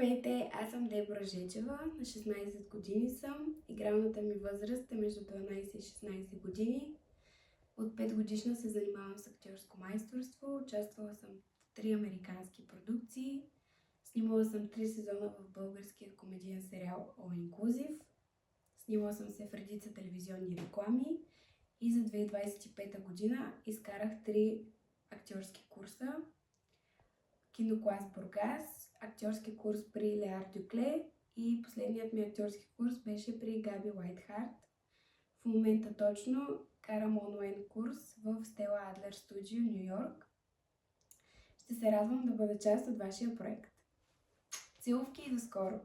Здравейте, аз съм Дебора Жечева, на 16 години съм. Игралната ми възраст е между 12 и 16 години. От 5 годишна се занимавам с актьорско майсторство. Участвала съм в 3 американски продукции. Снимала съм 3 сезона в българския комедиен сериал All Inclusive. Снимала съм се в редица телевизионни реклами. И за 2025 година изкарах 3 актьорски курса. Киноклас Бургас, актьорски курс при Леар Дюкле и последният ми актьорски курс беше при Габи Уайтхарт. В момента точно карам онлайн курс в Стела Адлер Студио, Ню Йорк. Ще се радвам да бъда част от вашия проект. Целувки и до скоро!